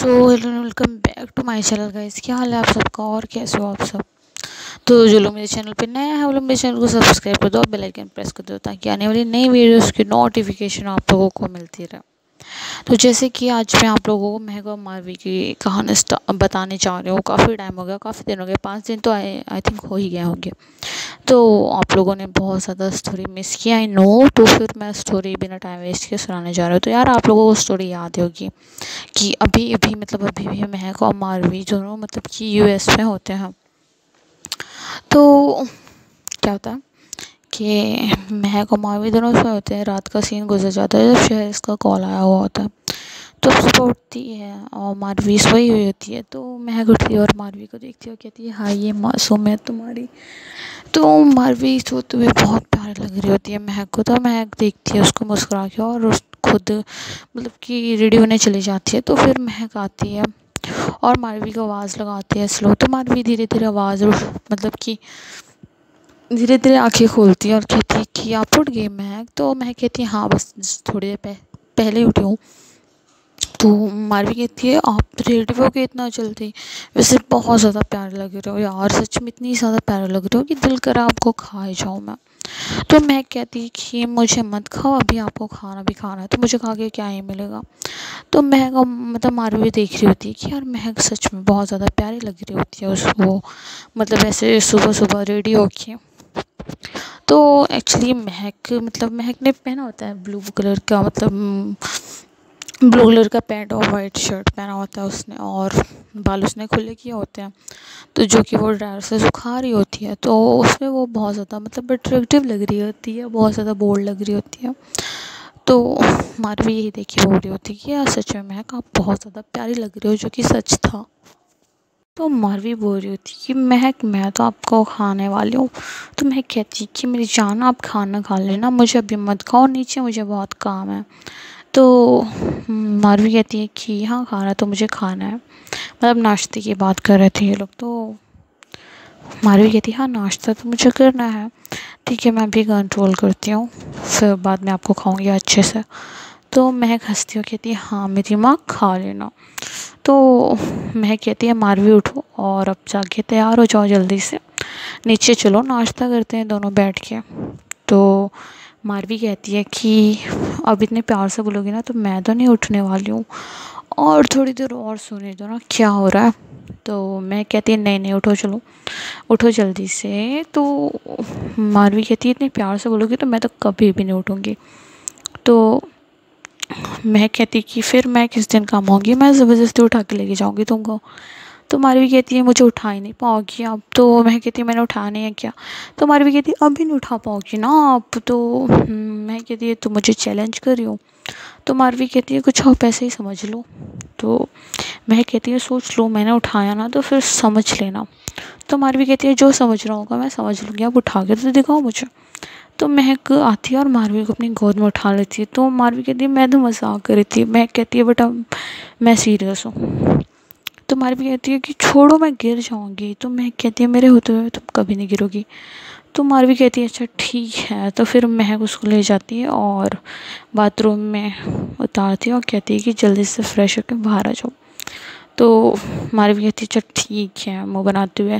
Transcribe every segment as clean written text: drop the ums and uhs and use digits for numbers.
So hello welcome back to my channel guys. क्या हाल है आप सबका और कैसे हो आप सब। तो जो लोग मेरे चैनल पे नए हैं वो लोग मेरे चैनल को सब्सक्राइब कर दो और बेल आइकन प्रेस कर दो ताकि आने वाली नई वीडियोस की नोटिफिकेशन आप लोगों को मिलती रहे। तो जैसे कि आज मैं आप लोगों को महक और मारवी की कहानी बताने जा रही हूँ। काफ़ी टाइम हो गया, काफ़ी दिन हो गए, 5 दिन तो आई थिंक हो ही गए होंगे। तो आप लोगों ने बहुत ज़्यादा स्टोरी मिस किया, आई नो। तो फिर मैं स्टोरी बिना टाइम वेस्ट के सुनाने जा रही हूँ। तो यार आप लोगों को स्टोरी याद होगी कि अभी अभी मतलब अभी भी महक और मारवी दोनों मतलब कि यूएस में होते हैं। तो क्या होता है कि महक और मारवी दोनों उसमें होते हैं। रात का सीन गुजर जाता है जब शहर का कॉल आया हुआ होता है। तो सुबह उठती है और मारवी सोई हुई होती है। तो महक उठती है और मारवी को देखती है और कहती है हाँ ये मासूम है तुम्हारी। तो मारवी सोते हुए बहुत प्यारी लग रही होती है महक को। तो महक देखती है उसको मुस्कुरा के और उस खुद मतलब कि रेडी होने चली जाती है। तो फिर महक आती है और मारवी को आवाज़ लगाती है स्लो। तो मारवी धीरे धीरे आवाज़ मतलब कि धीरे धीरे आंखें खोलती है और कहती है कि आप उठ गई महक। तो महक कहती है हाँ बस थोड़ी देर पहले उठी हूँ। तो मारवी कहती है आप रेडी हो गए इतना जल्दी, वैसे बहुत ज़्यादा प्यारे लग रहे हो यार, सच में इतनी ज़्यादा प्यारे लग रहे हो कि दिल करा आपको खा ही जाऊँ मैं। तो मैं कहती है कि मुझे मत खाओ, अभी आपको खाना भी खाना है तो मुझे खा के क्या ही मिलेगा। तो महक मतलब मारवी भी देख रही होती है कि यार महक सच में बहुत ज़्यादा प्यारी लग रही होती है उसको, मतलब ऐसे सुबह सुबह रेडी होके। तो एक्चुअली महक ने पहना होता है ब्लू कलर का, मतलब ब्लू कलर का पैंट और वाइट शर्ट पहना होता है उसने, और बाल उसने खुले किए होते हैं। तो जो कि वो ड्रायर से सुखा रही होती है। तो उसमें वो बहुत ज़्यादा मतलब अट्रैक्टिव लग रही होती है, बहुत ज़्यादा बोल्ड लग रही होती है। तो मारवी यही देखी बोल रही होती है कि यार सच में महक आप बहुत ज़्यादा प्यारी लग रही हो, जो कि सच था। तो मारवी बोल रही होती कि महक मैं तो आपको खाने वाली हूँ। तो महक कहती कि मेरी जान आप खाना खा लेना, मुझे अभी मत खाओ, नीचे मुझे बहुत काम है। तो मारवी कहती है कि हाँ खाना तो मुझे खाना है, मतलब नाश्ते की बात कर रहे थे ये लोग। तो मारवी कहती है हाँ नाश्ता तो मुझे करना है, ठीक है मैं भी कंट्रोल करती हूँ, फिर बाद में आपको खाऊंगी अच्छे से। तो महक हंसती हो कहती है हाँ मेरी माँ खा लेना। तो महक कहती है मारवी उठो और अब जाके तैयार हो जाओ, जल्दी से नीचे चलो नाश्ता करते हैं दोनों बैठ के। तो मारवी कहती है कि अब इतने प्यार से बोलोगी ना तो मैं तो नहीं उठने वाली हूँ, और थोड़ी देर और सोने दो ना, क्या हो रहा है। तो मैं कहती है नहीं नहीं उठो, चलो उठो जल्दी से। तो मारवी कहती है इतने प्यार से बोलोगी तो मैं तो कभी भी नहीं उठूँगी। तो मैं कहती कि फिर मैं किस दिन काम आऊँगी, मैं ज़बरदस्ती उठा के लेके जाऊँगी तुमको। तो मारवी कहती है मुझे उठा ही नहीं पाओगी आप। तो मैं कहती है मैंने उठाया नहीं है क्या। तो मारवी कहती है अभी नहीं उठा पाओगी ना आप। तो मैं कहती है तुम मुझे चैलेंज कर रही हो। तो मारवी कहती है कुछ आप ऐसे ही समझ लो। तो मैं कहती है सोच लो, मैंने उठाया ना तो फिर समझ लेना। तो मारवी कहती है जो समझ रहा होगा मैं समझ लूँगी, आप उठा के तो दिखाओ मुझे। तो महक आती है और मारवी को अपनी गोद में उठा लेती है। तो मारवी कहती है मैं तो मजाक कर रही थी। महक कहती है बेटा मैं सीरियस हूँ। तो मारवी कहती है कि छोड़ो मैं गिर जाऊँगी। तो महक कहती है मेरे होते हुए तुम कभी नहीं गिरोगी। तो मारवी कहती है अच्छा ठीक है। तो फिर महक उसको ले जाती है और बाथरूम में उतारती है और कहती है कि जल्दी से फ्रेश होकर बाहर आ जाओ। तो मारवी कहती है अच्छा ठीक है मुँह बनाते हुए।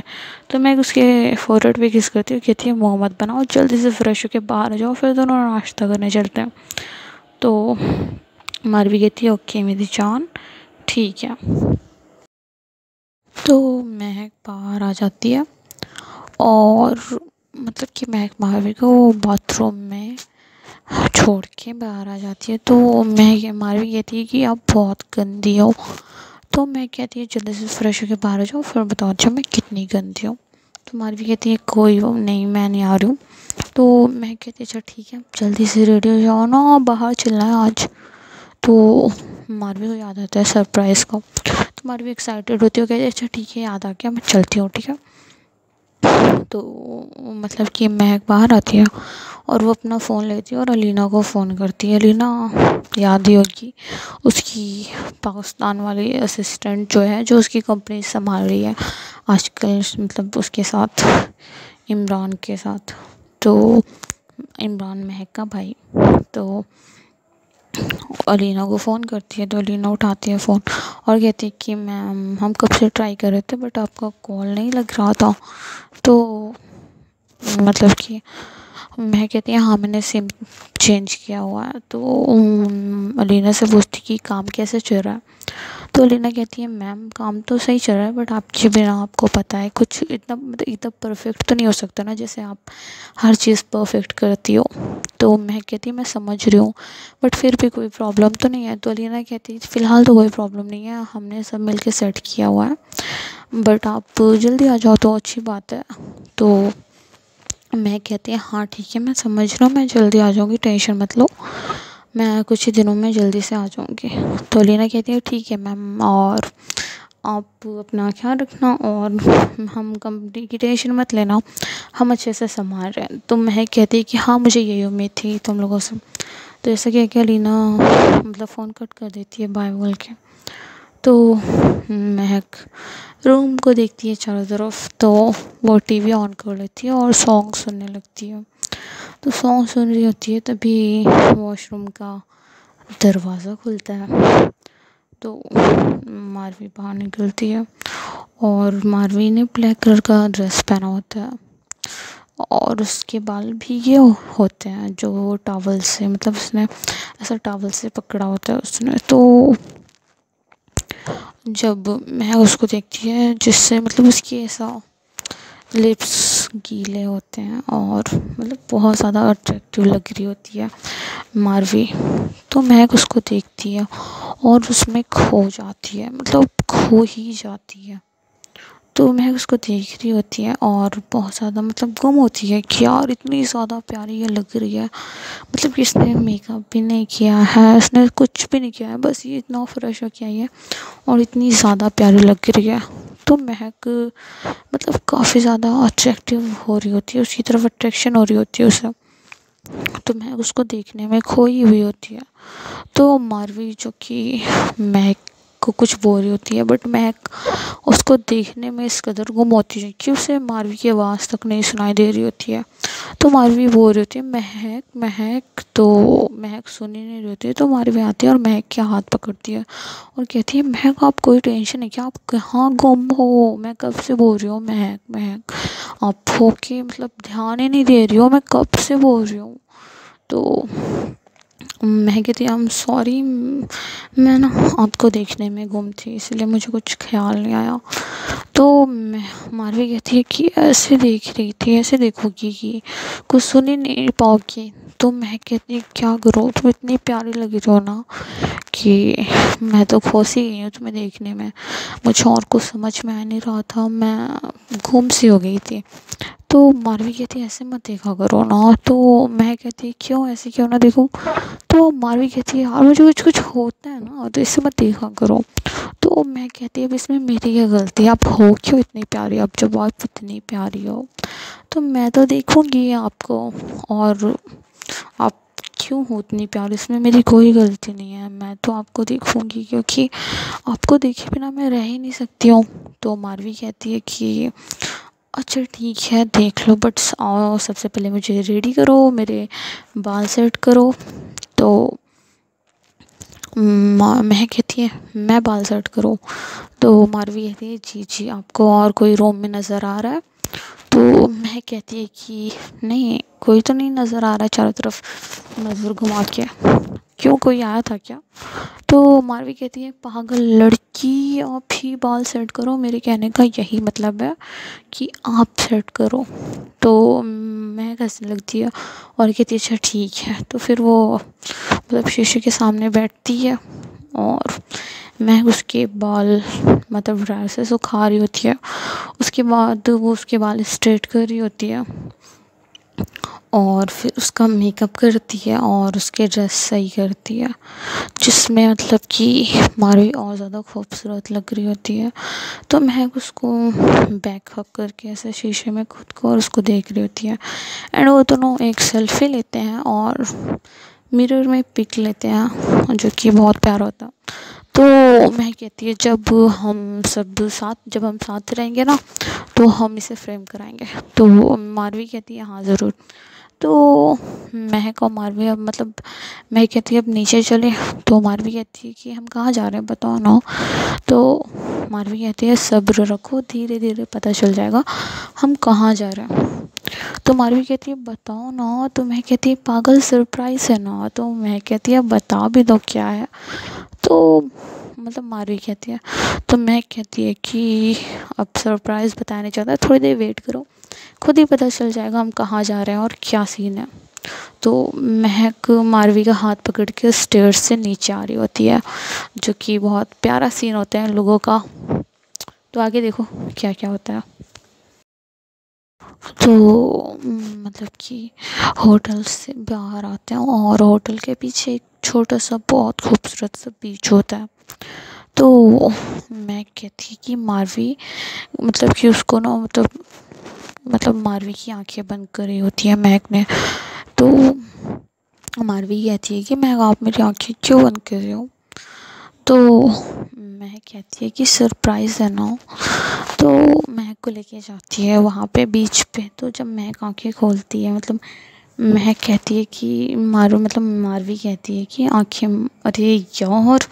तो मैं उसके फोरहेड पे किस करती हूँ, कहती है मुँह मत बनाओ, जल्दी से फ्रेश होकर बाहर आ जाओ, फिर दोनों नाश्ता करने चलते हैं। तो मारवी कहती है ओके मेरी जान ठीक है। तो महक बाहर आ जाती है और मतलब कि महक मारवी को बाथरूम में छोड़ के बाहर आ जाती है। तो मैं मारवी कहती है कि आप बहुत गंदी हो। तो मैं कहती है जल्दी से फ्रेश होकर बाहर आ जाओ, फिर बताओ अच्छा मैं कितनी गंदी हूँ। तो मारवी कहती है कोई वो नहीं मैं नहीं आ रही हूँ। तो मैं कहती है अच्छा ठीक है जल्दी से रेडी हो जाओ ना, बाहर चलना है आज। तो मारवी को याद आता है सरप्राइज़ का। तो मारवी एक्साइटेड होती है, कहती है अच्छा ठीक है याद आ गया मैं चलती हूँ ठीक है। तो मतलब कि महक बाहर आती है और वो अपना फ़ोन लेती है और अलीना को फ़ोन करती है। अलीना याद ही होगी उसकी पाकिस्तान वाली असिस्टेंट जो है, जो उसकी कंपनी संभाल रही है आजकल, मतलब उसके साथ इमरान के साथ। तो इमरान महक का भाई। तो अलीना को फ़ोन करती है तो अलीना उठाती है फ़ोन और कहती है कि मैम हम कब से ट्राई कर रहे थे बट आपका कॉल नहीं लग रहा था। तो मतलब कि मैं कहती है हाँ मैंने सिम चेंज किया हुआ है। तो अलीना से पूछती कि काम कैसे चल रहा है। तो अलीना कहती है मैम काम तो सही चल रहा है बट आपके बिना आपको पता है कुछ इतना मतलब एकदम परफेक्ट तो नहीं हो सकता ना जैसे आप हर चीज़ परफेक्ट करती हो। तो मैं कहती मैं समझ रही हूँ बट फिर भी कोई प्रॉब्लम तो नहीं है। तो अलीना कहती है फ़िलहाल तो कोई प्रॉब्लम नहीं है, हमने सब मिल के सेट किया हुआ है बट आप जल्दी आ जाओ तो अच्छी बात है। तो मैं कहती है हाँ ठीक है मैं समझ रहा हूँ, मैं जल्दी आ जाऊँगी, टेंशन मत लो, मैं कुछ ही दिनों में जल्दी से आ जाऊँगी। तो अलीना कहती है ठीक है मैम, और आप अपना ख्याल रखना और हम कंपनी की टेंशन मत लेना, हम अच्छे से संभाल रहे हैं। तो महक कहती है कि हाँ मुझे यही उम्मीद थी तुम लोगों से। तो ऐसा क्या कि अलीना मतलब फ़ोन कट कर देती है बाय बोल के। तो महक रूम को देखती है चारों तरफ, तो वो टीवी ऑन कर लेती है और सॉन्ग सुनने लगती है। तो सॉन्ग सुन रही होती है तभी वॉशरूम का दरवाज़ा खुलता है। तो मारवी बाहर निकलती है और मारवी ने ब्लैक कलर का ड्रेस पहना होता है और उसके बाल भीगे होते हैं जो टॉवल से, मतलब उसने ऐसा टॉवल से पकड़ा होता है उसने। तो जब मैं उसको देखती है जिससे मतलब उसकी ऐसा लिप्स गीले होते हैं और मतलब बहुत ज़्यादा अट्रैक्टिव लग रही होती है मारवी। तो महक उसको देखती है और उसमें खो जाती है, मतलब खो ही जाती है। तो महक उसको देख रही होती है और बहुत ज़्यादा मतलब गुम होती है कि यार इतनी ज़्यादा प्यारी ये लग रही है, मतलब कि इसने मेकअप भी नहीं किया है, इसने कुछ भी नहीं किया है, बस ये इतना फ्रेश होके आई है और इतनी ज़्यादा प्यारी लग रही है। तो महक मतलब काफ़ी ज़्यादा अट्रैक्टिव हो रही होती है, उसकी तरफ अट्रैक्शन हो रही होती है उसे। तो महक उसको देखने में खोई हुई होती है। तो मारवी जो कि महक को कुछ बोल रही होती है बट महक उसको देखने में इस कदर गुम होती है कि उसे मारवी की आवाज़ तक नहीं सुनाई दे रही होती है। तो मारवी बोल रही होती है महक महक, तो महक सुन ही नहीं रही होती है। तो मारवी आती है और महक के हाथ पकड़ती है और कहती है महक आप कोई टेंशन नहीं, क्या आप कहाँ गुम हो, मैं कब से बोल रही हूँ महक महक, आप हो के मतलब ध्यान ही नहीं दे रही हो, मैं कब से बोल रही हूँ। तो मैं कहती आई एम सॉरी, मैं ना आपको देखने में गुम थी इसलिए मुझे कुछ ख्याल नहीं आया। तो मारवी कहती है कि ऐसे देख रही थी, ऐसे देखोगी कि कुछ सुन ही नहीं पाओगी। तो मैं कहती है क्या करूँ, तुम इतनी प्यारी लग रही हो ना कि मैं तो खुश ही गई हूँ तुम्हें देखने में, मुझे और कुछ समझ में आ नहीं रहा था, मैं गुम सी हो गई थी। तो मारवी कहती है ऐसे मत देखा करो ना। तो मैं कहती क्यों, ऐसे क्यों ना देखूं। तो मारवी कहती है यार मुझे कुछ कुछ होता है ना तो इससे मत देखा करो। तो मैं कहती है अब इसमें मेरी क्या गलती है, आप हो क्यों इतनी प्यारी, अब जब आप इतनी प्यारी हो तो मैं तो देखूंगी आपको, और आप क्यों हो इतनी प्यारी, इसमें मेरी कोई गलती नहीं है, मैं तो आपको देखूंगी क्योंकि आपको देखे बिना मैं रह ही नहीं सकती हूँ। तो मारवी कहती है कि अच्छा ठीक है देख लो बट सबसे पहले मुझे रेडी करो, मेरे बाल सेट करो। तो महक कहती है मैं बाल सेट करूँ। तो मारवी कहती है जी जी, आपको और कोई रूम में नज़र आ रहा है। तो महक कहती है कि नहीं कोई तो नहीं नज़र आ रहा है चारों तरफ नज़र घुमा के, क्यों कोई आया था क्या। तो मारवी कहती है पागल लड़की, आप ही बाल सेट करो, मेरे कहने का यही मतलब है कि आप सेट करो। तो महक हंसने लगती है और कहती है अच्छा ठीक है। तो फिर वो मतलब शीशे के सामने बैठती है और महक उसके बाल मतलब ड्रायर से सुखा रही होती है। उसके बाद वो उसके बाल स्ट्रेट कर रही होती है और फिर उसका मेकअप करती है और उसके ड्रेस सही करती है, जिसमें मतलब कि मारवी और ज़्यादा खूबसूरत लग रही होती है। तो महक उसको बैक हक करके ऐसे शीशे में खुद को और उसको देख रही होती है एंड वो दोनों एक सेल्फी लेते हैं और मिरर में पिक लेते हैं जो कि बहुत प्यारा होता। तो महक कहती है जब हम साथ रहेंगे ना तो हम इसे फ्रेम कराएंगे। तो मारवी कहती है हाँ ज़रूर। तो महक और मारवी अब मतलब महक कहती है अब नीचे चले, तो मारवी कहती है कि हम कहाँ जा रहे हैं बताओ ना। तो मारवी कहती है सब्र रखो, धीरे धीरे पता चल जाएगा हम कहाँ जा रहे हैं। तो मारवी कहती है बताओ ना, तो महक कहती है पागल सरप्राइज़ है ना। तो महक कहती है बता भी दो क्या है। तो मतलब मारवी कहती है, तो महक कहती है कि अब सरप्राइज़ बताया नहीं चाहता, थोड़ी देर वेट करो, खुद ही पता चल जाएगा हम कहाँ जा रहे हैं और क्या सीन है। तो महक मारवी का हाथ पकड़ के स्टेयर्स से नीचे आ रही होती है, जो कि बहुत प्यारा सीन होता है इन लोगों का। तो आगे देखो क्या क्या होता है। तो मतलब कि होटल से बाहर आते हैं और होटल के पीछे एक छोटा सा बहुत खूबसूरत सा बीच होता है। तो मैं कहती कि मारवी मतलब कि उसको ना मतलब मारवी की आंखें बंद करी होती है महक ने। तो मारवी कहती है कि महक आप मेरी आंखें क्यों बंद कर रहे हो। तो महक कहती है कि सरप्राइज़ है ना। तो महक को लेके जाती है वहाँ पे बीच पे। तो जब महक आंखें खोलती है मतलब महक कहती है कि मारवी कहती है कि आंखें, अरे यार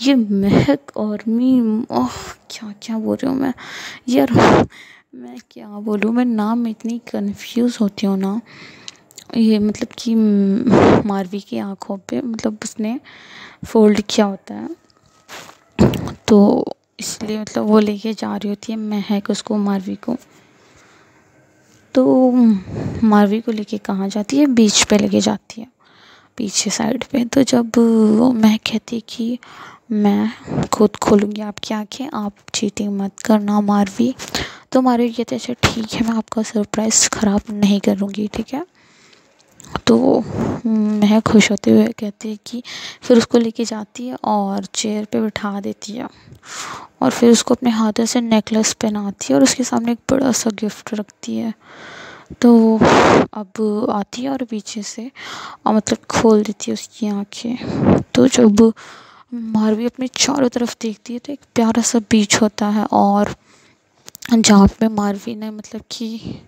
ये महक और मी, ओह क्या क्या बोल रही हूँ मैं यार, मैं क्या बोलूँ, मैं नाम में इतनी कंफ्यूज होती हूँ ना। ये मतलब कि मारवी की आंखों पे मतलब उसने फोल्ड किया होता है, तो इसलिए मतलब वो लेके जा रही होती है महक उसको मारवी को। तो मारवी को लेके कहाँ जाती है, बीच पे लेके जाती है, पीछे साइड पे। तो जब महक कहती है कि मैं खुद खोलूँगी आपकी आंखें, आप चीटिंग मत करना मारवी। तो मारवी कहती है अच्छा ठीक है, मैं आपका सरप्राइज़ ख़राब नहीं करूँगी, ठीक है। तो महक खुश होते हुए कहती है कि फिर उसको लेके जाती है और चेयर पे बिठा देती है और फिर उसको अपने हाथों से नेकलेस पहनाती है और उसके सामने एक बड़ा सा गिफ्ट रखती है। तो अब आती है और पीछे से मतलब खोल देती है उसकी आंखें। तो जब मारवी अपने चारों तरफ देखती है तो एक प्यारा सा बीच होता है और जहाँ पे मारवी ने मतलब कि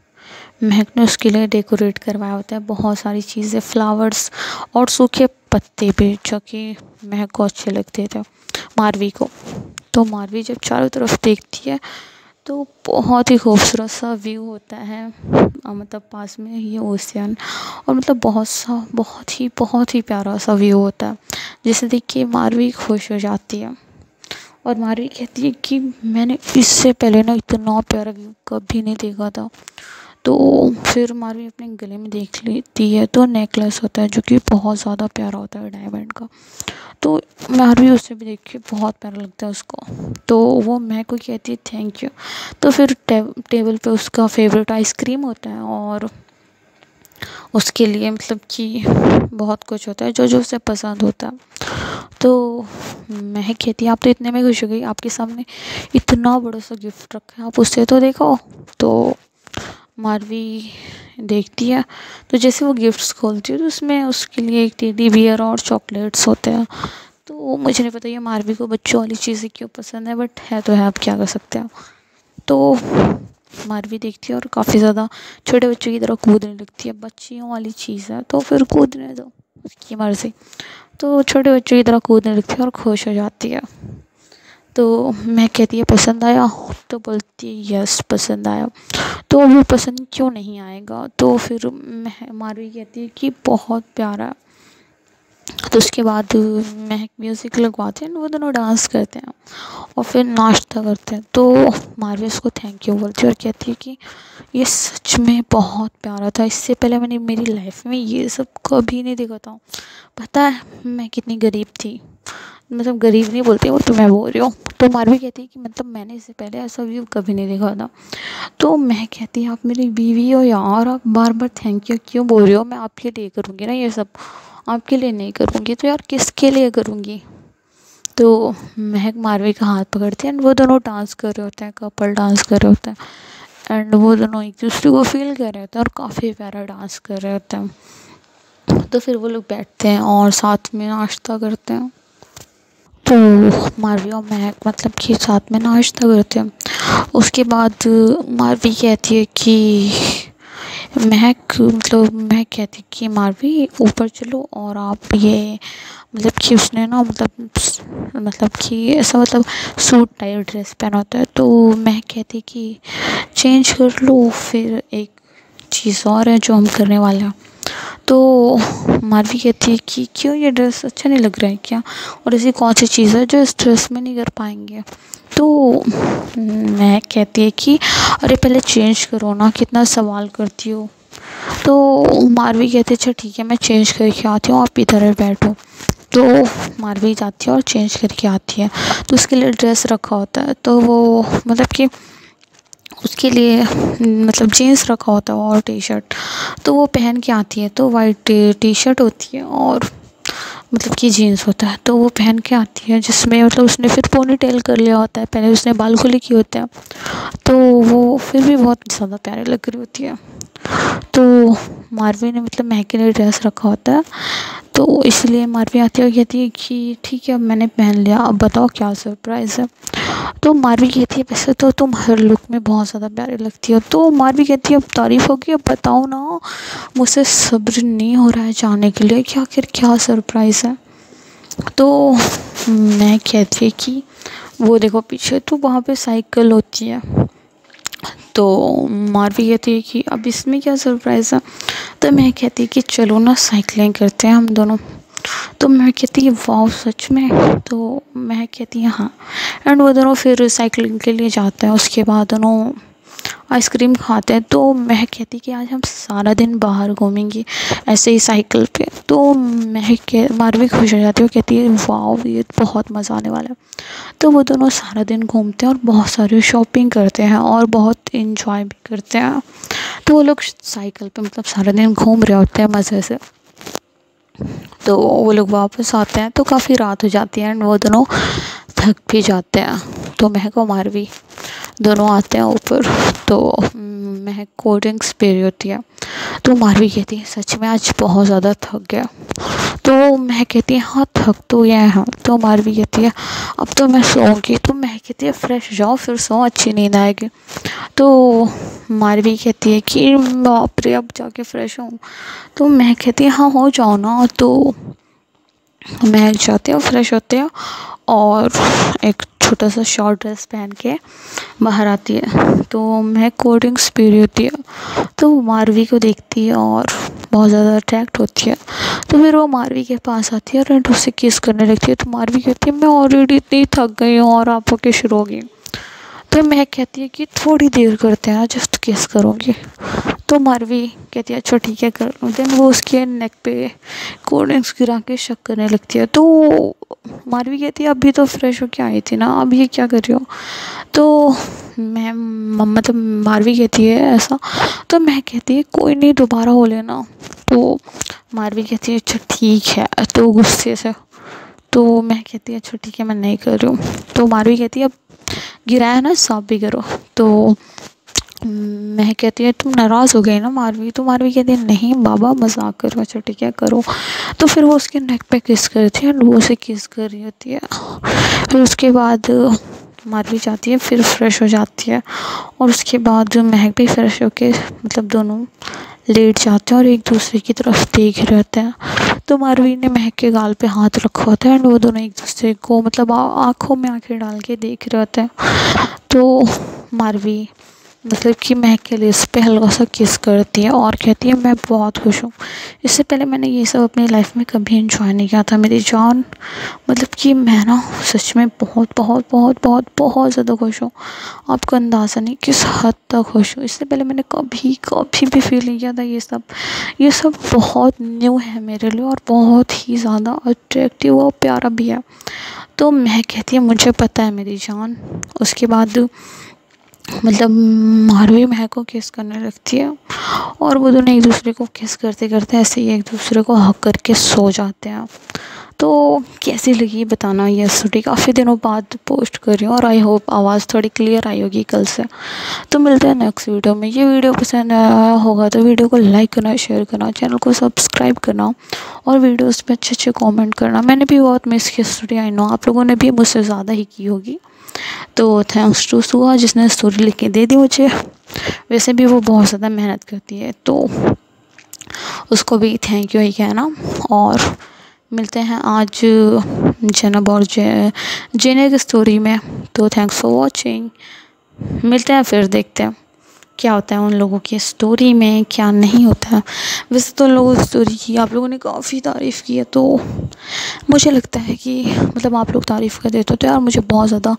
महक ने उसके लिए डेकोरेट करवाया होता है बहुत सारी चीज़ें, फ्लावर्स और सूखे पत्ते भी, जो कि महक को अच्छे लगते थे मारवी को। तो मारवी जब चारों तरफ देखती है तो बहुत ही खूबसूरत सा व्यू होता है, मतलब पास में ये ओशियन और मतलब बहुत ही प्यारा सा व्यू होता है, जिसे देख के मारवी खुश हो जाती है। और मारवी कहती है कि मैंने इससे पहले ना इतना प्यारा व्यू कभी नहीं देखा था। तो फिर मारवी अपने गले में देख लेती है तो नेकलेस होता है जो कि बहुत ज़्यादा प्यारा होता है डायमंड का। तो मारवी उसे भी देख के बहुत प्यारा लगता है उसको। तो वो महक को कहती है थैंक यू। तो फिर टेबल पे उसका फेवरेट आइसक्रीम होता है और उसके लिए मतलब कि बहुत कुछ होता है जो जो उसे पसंद होता है। तो महक कहती है आप तो इतने में खुश हो गई, आपके सामने इतना बड़ा सा गिफ्ट रखा है, आप उससे तो देखो। तो मारवी देखती है तो जैसे वो गिफ्ट्स खोलती है तो उसमें उसके लिए एक टेडी बियर और चॉकलेट्स होते हैं। तो मुझे नहीं पता ये मारवी को बच्चों वाली चीज़ें क्यों पसंद है, बट है तो है, आप क्या कर सकते हैं। तो मारवी देखती है और काफ़ी ज़्यादा छोटे बच्चों की तरह कूदने लगती है, बच्चियों वाली चीज़ है तो फिर कूदने दो, उसकी मर्ज़ी। तो छोटे बच्चों की तरह कूदने लगती है और खुश हो जाती है। तो मैं कहती है पसंद आया, तो बोलती है यस पसंद आया। तो वो पसंद क्यों नहीं आएगा। तो फिर मारवी कहती है कि बहुत प्यारा। तो उसके बाद महक म्यूज़िक लगवाते हैं, वो दोनों डांस करते हैं और फिर नाश्ता करते हैं। तो मारवी उसको थैंक यू बोलती है और कहती है कि ये सच में बहुत प्यारा था, इससे पहले मैंने मेरी लाइफ में ये सब कभी नहीं देखा था। पता है मैं कितनी गरीब थी, मतलब गरीब नहीं बोलती वो तो मैं बोल रही हूँ। तो मारवी कहती है कि मतलब मैंने इससे पहले ऐसा व्यू कभी नहीं देखा था। तो मैं कहती है आप मेरी बीवी हो यार, आप बार बार थैंक यू क्यों बोल रही हो, मैं आपके लिए करूँगी ना ये सब, आपके लिए नहीं करूँगी तो यार किसके लिए करूँगी। तो महक मारवी का हाथ पकड़ती है एंड वो दोनों डांस कर रहे होते हैं, कपल डांस कर रहे होते हैं एंड वो दोनों एक दूसरे को फील कर रहे होते हैं और काफ़ी प्यारा डांस कर रहे होते हैं। तो फिर वो लोग बैठते हैं और साथ में नाश्ता करते हैं। तो मारवी और महक मतलब कि साथ में नाश्ता करते हैं। उसके बाद मारवी कहती है कि महक कहती कि मारवी ऊपर चलो और आप ये मतलब कि उसने ना मतलब कि ऐसा मतलब सूट टाइप ड्रेस पहना होता है। तो महक कहती कि चेंज कर लो, फिर एक चीज़ और है जो हम करने वाले हैं। तो मारवी कहती है कि क्यों, ये ड्रेस अच्छा नहीं लग रहा है क्या, और ऐसी कौन सी चीज़ है जो इस ड्रेस में नहीं कर पाएंगे। तो मैं कहती है कि अरे पहले चेंज करो ना, कितना सवाल करती हो। तो मारवी कहती है अच्छा ठीक है मैं चेंज करके आती हूँ, आप इधर बैठो। तो मारवी जाती है और चेंज करके आती है। तो उसके लिए ड्रेस रखा होता है, तो वो मतलब कि उसके लिए मतलब जीन्स रखा होता है और टी शर्ट, तो वो पहन के आती है। तो वाइट टी शर्ट होती है और मतलब कि जीन्स होता है, तो वो पहन के आती है जिसमें मतलब उसने फिर पोनी टेल कर लिया होता है, पहले उसने बाल खुले किए होते हैं। तो वो फिर भी बहुत ज़्यादा प्यारी लग रही होती है। तो मारवी ने मतलब महक ने ड्रेस रखा होता है, तो इसलिए मारवी आती है और कहती है कि ठीक है अब मैंने पहन लिया, अब बताओ क्या सरप्राइज़ है। तो मारवी कहती है वैसे तो तुम हर लुक में बहुत ज़्यादा प्यारी लगती हो। तो मारवी कहती है अब तारीफ़ होगी, अब बताओ ना, मुझसे सब्र नहीं हो रहा है जानने के लिए कि आखिर क्या सरप्राइज़ है। तो मैं कहती है कि वो देखो पीछे, तो वहाँ पे साइकिल होती है। तो मारवी कहती है कि अब इसमें क्या सरप्राइज़ है। तो मैं कहती है कि चलो ना साइकिलिंग करते हैं हम दोनों। तो मैं कहती है वाह सच में। तो मैं कहती है हाँ। एंड वो दोनों फिर साइकिलिंग के लिए जाते हैं। उसके बाद दोनों आइसक्रीम खाते हैं। तो मैं कहती कि आज हम सारा दिन बाहर घूमेंगे ऐसे ही साइकिल पे। तो मारवी खुश हो जाती है, वो कहती है वाह ये बहुत मज़ा आने वाला है। तो वो दोनों सारा दिन घूमते हैं और बहुत सारी शॉपिंग करते हैं और बहुत इंजॉय भी करते हैं। तो वो लोग साइकिल पे मतलब सारा दिन घूम रहे होते हैं मज़े से। तो वो लोग वापस आते हैं तो काफ़ी रात हो जाती है एंड वो दोनों थक भी जाते हैं। तो महक और मारवी दोनों आते हैं ऊपर। तो महक कोल्ड ड्रिंक्स पी रही होती है। तो मारवी कहती है सच में आज बहुत ज़्यादा थक गया। तो महक कहती है हाँ थक तो गया है हाँ। तो मारवी कहती है अब तो मैं सोऊंगी। तो महक कहती है फ्रेश जाओ फिर सो, अच्छी नींद आएगी। तो मारवी कहती है कि बाप रे अब जाके फ्रेश हूँ। तो महक कहती है हाँ हो जाओ ना। तो महक जाते हैं फ्रेश होते हैं और एक छोटा सा शॉर्ट ड्रेस पहन के बाहर आती है। तो महक कोल्ड ड्रिंक्स पी रही होती है। तो वो मारवी को देखती है और बहुत ज़्यादा अट्रैक्ट होती है। तो फिर वो मारवी के पास आती है और उससे किस करने लगती है। तो मारवी कहती है मैं ऑलरेडी इतनी थक गई हूँ और आप किस शुरू होगी। तो महक कहती है कि थोड़ी देर करते हैं जस्ट किस करूँगी। तो मारवी कहती है अच्छा ठीक है कर लो। देन वो उसके नेक पे कोल्ड ड्रिंक्स गिरा के शक करने लगती है। तो मारवी कहती है अभी तो फ्रेश होके आई थी ना, अब ये क्या कर रही हो। तो मैं मतलब मारवी कहती है ऐसा। तो मैं कहती है कोई नहीं दोबारा हो लेना। तो मारवी कहती है अच्छा ठीक है, तो गुस्से से। तो मैं कहती है अच्छा ठीक है मैं नहीं कर रही हूँ। तो मारवी कहती है अब गिराया ना साफ भी करो। तो मैं कहती है तुम नाराज़ हो गई ना मारवी। तो मारवी कहती है नहीं बाबा मजाक करो, अच्छा ठीक है करो। तो फिर वो उसके नेक पे किस करती है, वो उसे किस कर रही होती है। फिर उसके बाद मारवी जाती है फिर फ्रेश हो जाती है और उसके बाद महक भी फ्रेश होके मतलब दोनों लेट जाते हैं और एक दूसरे की तरफ देख रहे होते हैं। तो मारवी ने महक के गाल पे हाथ रखा होता है एंड वो दोनों एक दूसरे को मतलब आँखों में आँखें डाल के देख रहे होते हैं। तो मारवी मतलब कि महक के लिप्स पे हल्का सा किस करती है और कहती है मैं बहुत खुश हूँ, इससे पहले मैंने ये सब अपनी लाइफ में कभी एंजॉय नहीं किया था मेरी जान। मतलब कि मैं ना सच में बहुत बहुत बहुत बहुत बहुत ज़्यादा खुश हूँ। आपको अंदाज़ा नहीं किस हद तक खुश हूँ, इससे पहले मैंने कभी कभी भी फील नहीं किया था। ये सब बहुत न्यू है मेरे लिए और बहुत ही ज़्यादा अट्रैक्टिव और प्यारा भी है। तो महक कहती है मुझे पता है मेरी जान। उसके बाद मतलब मारवी महक को किस करने लगती है और वो दोनों एक दूसरे को किस करते करते ऐसे ही एक दूसरे को हक करके सो जाते हैं। तो कैसी लगी बताना। ये स्टोरी काफ़ी दिनों बाद पोस्ट कर रही हूँ और आई होप आवाज़ थोड़ी क्लियर आई होगी कल से। तो मिलते हैं नेक्स्ट वीडियो में। ये वीडियो पसंद आया होगा तो वीडियो को लाइक करना, शेयर करना, चैनल को सब्सक्राइब करना और वीडियोस पे अच्छे अच्छे कमेंट करना। मैंने भी बहुत मिस की स्टोरी, आई नो आप लोगों ने भी मुझसे ज़्यादा ही की होगी। तो थैंक्स टू सुहा जिसने स्टोरी लिख के दे दी मुझे। वैसे भी वो बहुत ज़्यादा मेहनत करती है, तो उसको भी थैंक यू ही कहना। और मिलते हैं आज जैनब और जेने की स्टोरी में। तो थैंक्स फॉर वॉचिंग। मिलते हैं फिर, देखते हैं क्या होता है उन लोगों की स्टोरी में, क्या नहीं होता है। वैसे तो उन लोगों की स्टोरी की आप लोगों ने काफ़ी तारीफ़ की है, तो मुझे लगता है कि मतलब आप लोग तारीफ़ कर देते हो तो यार मुझे बहुत ज़्यादा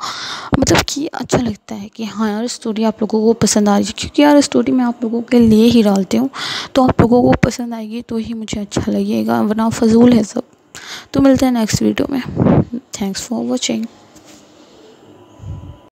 मतलब कि अच्छा लगता है कि हाँ यार स्टोरी आप लोगों को पसंद आ रही है। क्योंकि यार स्टोरी मैं आप लोगों के लिए ही डालती हूँ, तो आप लोगों को पसंद आएगी तो ही मुझे अच्छा लगेगा, वरना फ़ज़ूल है सब। तो मिलते हैं नेक्स्ट वीडियो में। Thanks for watching.